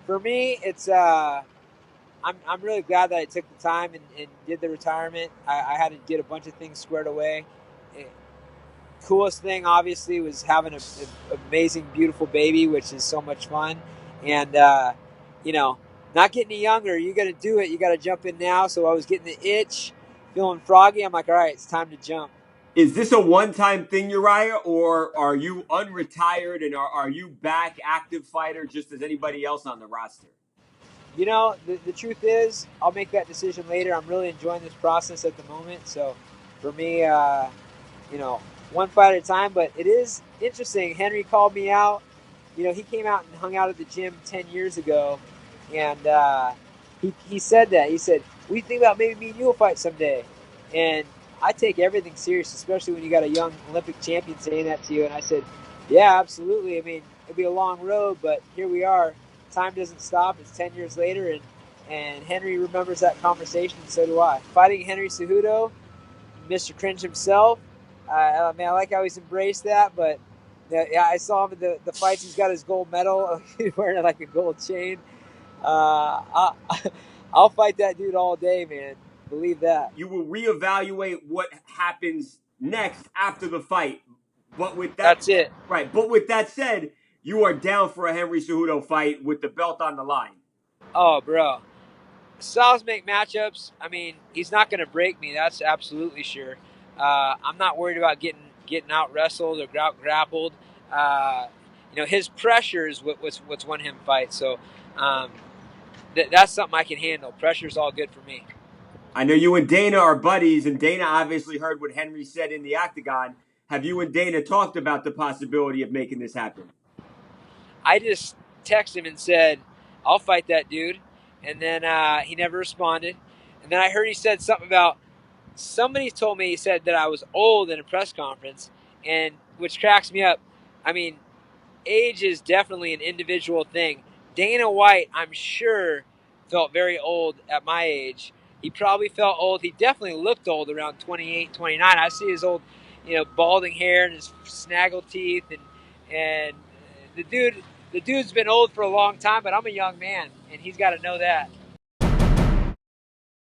For me, it's I'm really glad that I took the time and did the retirement. I had to get a bunch of things squared away. It, coolest thing, obviously, was having a amazing, beautiful baby, which is so much fun. And you know, not getting any younger. You got to do it. You got to jump in now. So I was getting the itch, feeling froggy. I'm like, all right, it's time to jump. Is this a one-time thing, Uriah, or are you unretired and are you back active fighter just as anybody else on the roster? The truth is, I'll make that decision later. I'm really enjoying this process at the moment. So for me, you know, one fight at a time. But it is interesting. Henry called me out. He came out and hung out at the gym 10 years ago, and he said that. He said, we think about maybe me and you will fight someday. And I take everything serious, especially when you got a young Olympic champion saying that to you. And I said, yeah, absolutely. I mean, it'll be a long road, but here we are. Time doesn't stop. It's 10 years later, and Henry remembers that conversation, and so do I. Fighting Henry Cejudo, Mr. Cringe himself. I mean, I like how he's embraced that, but yeah, I saw him in the fights. He's got his gold medal. He's wearing like a gold chain. I'll, I'll fight that dude all day, man. Believe that. You will reevaluate what happens next after the fight. But with that, That's it. right? But with that said, you are down for a Henry Cejudo fight with the belt on the line. Oh, bro. Styles make matchups. I mean, he's not going to break me. That's absolutely sure. I'm not worried about getting out wrestled or out grappled. Uh, his pressure is what's won him fights. So um, that's something I can handle. Pressure's all good for me. I know you and Dana are buddies, and Dana obviously heard what Henry said in the octagon. Have you and Dana talked about the possibility of making this happen? I just texted him and said, "I'll fight that dude," and then he never responded. And then I heard he said something about somebody told me he said that I was old in a press conference, and which cracks me up. I mean, age is definitely an individual thing. Dana White, I'm sure, felt very old at my age. He probably felt old. He definitely looked old around 28, 29. I see his old, balding hair and his snaggle teeth, and the dude's been old for a long time. But I'm a young man, and he's got to know that.